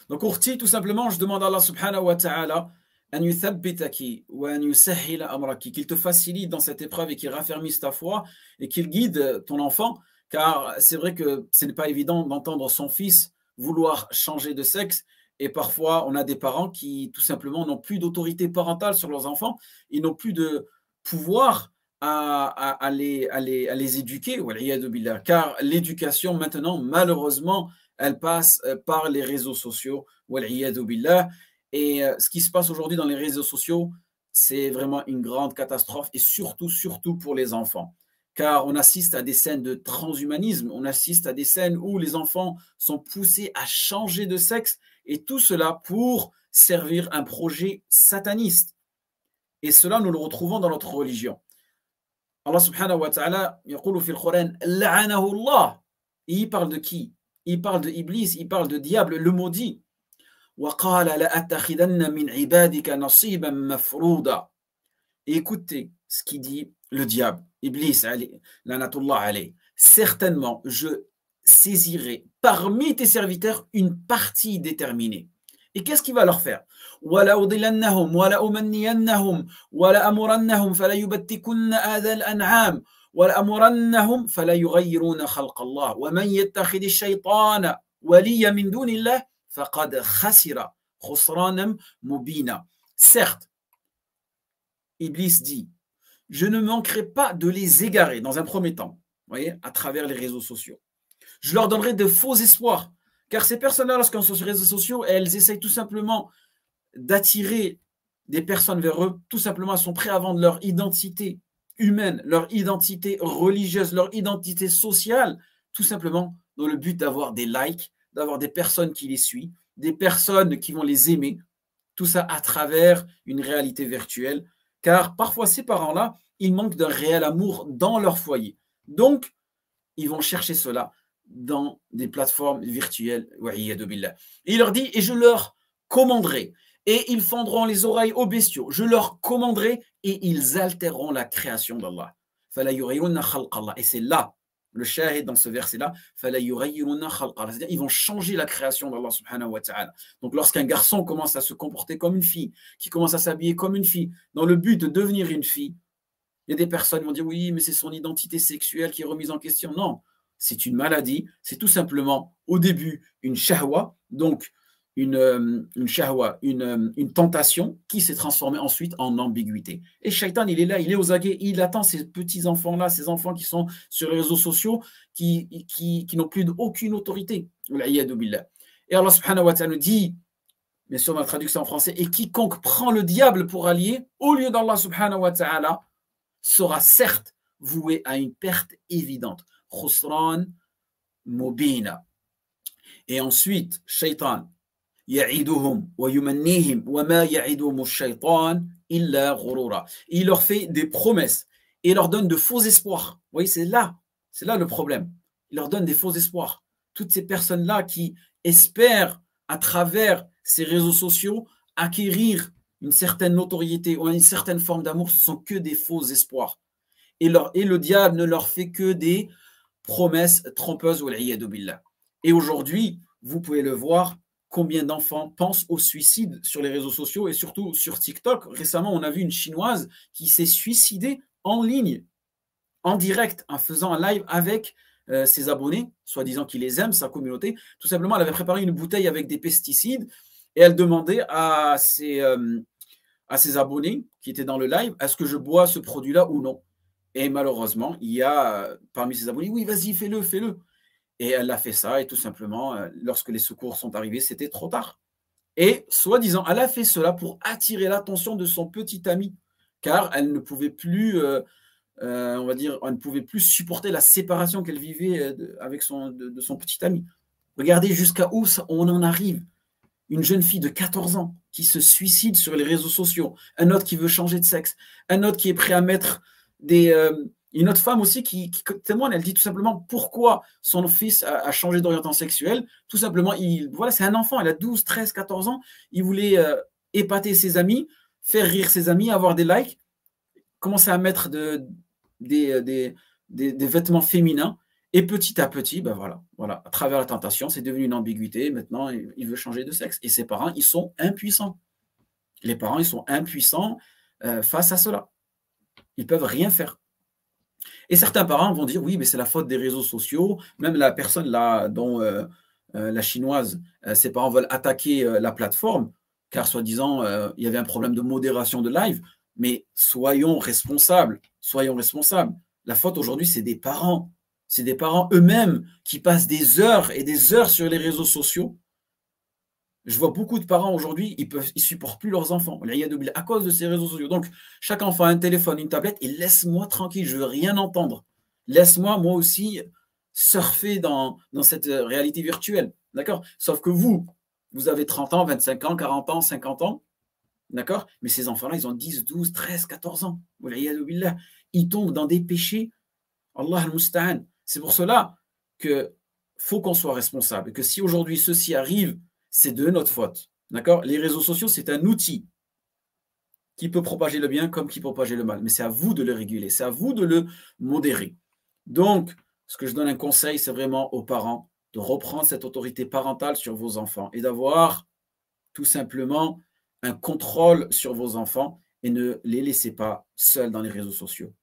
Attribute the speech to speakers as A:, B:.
A: Donc, Urti, tout simplement, je demande à Allah subhanahu wa ta'ala qu'il te facilite dans cette épreuve et qu'il raffermisse ta foi et qu'il guide ton enfant, car c'est vrai que ce n'est pas évident d'entendre son fils vouloir changer de sexe, et parfois on a des parents qui tout simplement n'ont plus d'autorité parentale sur leurs enfants, ils n'ont plus de pouvoir à les éduquer, car l'éducation maintenant, malheureusement, elle passe par les réseaux sociaux, et ce qui se passe aujourd'hui dans les réseaux sociaux, c'est vraiment une grande catastrophe, et surtout pour les enfants. Car on assiste à des scènes de transhumanisme, on assiste à des scènes où les enfants sont poussés à changer de sexe, et tout cela pour servir un projet sataniste. Et cela, nous le retrouvons dans notre religion. Allah subhanahu wa ta'ala, yaqulu fil Coran, la'anahu Allah. Il parle de qui? Il parle de Iblis, il parle de diable, le maudit. وَقَالَ لَأَتَّخِذَنَّ مِنْ عِبَادِكَ نَصِيبًا مَفْرُوضًا. Écoutez ce qu'il dit le diable, Iblis, lanatullah alayh. Certainement, je saisirai parmi tes serviteurs une partie déterminée. Et qu'est-ce qu'il va leur faire? وَلَأُضِلَنَّهُمْ وَلَأُمَنِّيَنَّهُمْ وَلَأَمُرَنَّهُمْ فَلَيُبَتِّكُنَّ آذَانَ الْأَنْعَامِ وَلَأَمُرَنَّهُمْ فَلَيُغَيِّرُونَ خَلْقَ اللَّهِ وَمَنْ يَتَّخِذِ الشَّيْطَانَ وَلِيًّا مِنْ دُونِ اللَّهِ فَقَدْ خَسِرَ خُسْرَانًا مُبِينًا. Certes, Iblis dit, je ne manquerai pas de les égarer dans un premier temps, vous voyez, à travers les réseaux sociaux. Je leur donnerai de faux espoirs, car ces personnes-là, lorsqu'elles sont sur les réseaux sociaux, elles essayent tout simplement d'attirer des personnes vers eux, tout simplement, elles sont prêtes à vendre leur identité humaine, leur identité religieuse, leur identité sociale, tout simplement dans le but d'avoir des likes, d'avoir des personnes qui les suivent, des personnes qui vont les aimer, tout ça à travers une réalité virtuelle, car parfois ces parents-là, ils manquent d'un réel amour dans leur foyer. Donc, ils vont chercher cela dans des plateformes virtuelles. Et il leur dit, et je leur commanderai, et ils fendront les oreilles aux bestiaux, je leur commanderai, et ils altéreront la création d'Allah. Et c'est là, le shahid dans ce verset-là, c'est-à-dire ils vont changer la création d'Allah subhanahu wa ta'ala. Donc lorsqu'un garçon commence à se comporter comme une fille, qui commence à s'habiller comme une fille, dans le but de devenir une fille, il y a des personnes qui vont dire oui, mais c'est son identité sexuelle qui est remise en question. Non, c'est une maladie, c'est tout simplement au début une shahwa, donc une shahwa, une tentation qui s'est transformée ensuite en ambiguïté. Et Shaitan, il est là, il est aux aguets, il attend ces petits enfants-là, ces enfants qui sont sur les réseaux sociaux, qui n'ont plus aucune autorité. Et Allah subhanahu wa ta'ala nous dit, bien sûr dans la traduction en français, et quiconque prend le diable pour allié, au lieu d'Allah subhanahu wa ta'ala, sera certes voué à une perte évidente. Khusran mubina. Et ensuite, Shaitan, ya'iduhum wa yumannihim wa ma ya'iduhum ash-shaytan illa ghurura. Il leur fait des promesses et il leur donne de faux espoirs. Vous voyez, c'est là le problème. Il leur donne des faux espoirs. Toutes ces personnes-là qui espèrent, à travers ces réseaux sociaux, acquérir une certaine notoriété ou une certaine forme d'amour, ce ne sont que des faux espoirs. Et le diable ne leur fait que des promesses trompeuses. Et aujourd'hui, vous pouvez le voir, combien d'enfants pensent au suicide sur les réseaux sociaux et surtout sur TikTok. Récemment, on a vu une Chinoise qui s'est suicidée en ligne, en direct, en faisant un live avec ses abonnés, soi-disant qu'il les aime, sa communauté. Tout simplement, elle avait préparé une bouteille avec des pesticides et elle demandait à ses abonnés qui étaient dans le live, est-ce que je bois ce produit-là ou non? Et malheureusement, il y a parmi ses abonnés, oui, vas-y, fais-le, fais-le. Et elle a fait ça, et tout simplement, lorsque les secours sont arrivés, c'était trop tard. Et soi-disant, elle a fait cela pour attirer l'attention de son petit ami, car elle ne pouvait plus, on va dire, elle ne pouvait plus supporter la séparation qu'elle vivait avec de son petit ami. Regardez jusqu'à où on en arrive. Une jeune fille de 14 ans qui se suicide sur les réseaux sociaux, un autre qui veut changer de sexe, un autre qui est prêt à mettre une autre femme aussi qui témoigne, elle dit tout simplement pourquoi son fils a changé d'orientation sexuelle. Tout simplement, voilà, c'est un enfant, il a 12, 13, 14 ans, il voulait épater ses amis, faire rire ses amis, avoir des likes, commencer à mettre des vêtements féminins, Et petit à petit, ben voilà, à travers la tentation, c'est devenu une ambiguïté. Maintenant, il veut changer de sexe. Et ses parents, ils sont impuissants. Les parents, ils sont impuissants face à cela. Ils ne peuvent rien faire. Et certains parents vont dire, oui, mais c'est la faute des réseaux sociaux. Même la personne là, dont la chinoise, ses parents veulent attaquer la plateforme, car soi-disant, il y avait un problème de modération de live. Mais soyons responsables, soyons responsables. La faute aujourd'hui, c'est des parents. C'est des parents eux-mêmes qui passent des heures et des heures sur les réseaux sociaux. Je vois beaucoup de parents aujourd'hui, ils supportent plus leurs enfants à cause de ces réseaux sociaux. Donc, chaque enfant a un téléphone, une tablette, et laisse-moi tranquille, je ne veux rien entendre. Laisse-moi, moi aussi, surfer dans cette réalité virtuelle. D'accord? Sauf que vous avez 30 ans, 25 ans, 40 ans, 50 ans. D'accord? Mais ces enfants-là, ils ont 10, 12, 13, 14 ans. Ils tombent dans des péchés. Allah al-Musta'an. C'est pour cela qu'il faut qu'on soit responsable. Et que si aujourd'hui ceci arrive, c'est de notre faute. D'accord? Les réseaux sociaux, c'est un outil qui peut propager le bien comme qui peut propager le mal. Mais c'est à vous de le réguler, c'est à vous de le modérer. Donc, ce que je donne un conseil, c'est vraiment aux parents de reprendre cette autorité parentale sur vos enfants et d'avoir tout simplement un contrôle sur vos enfants et ne les laissez pas seuls dans les réseaux sociaux.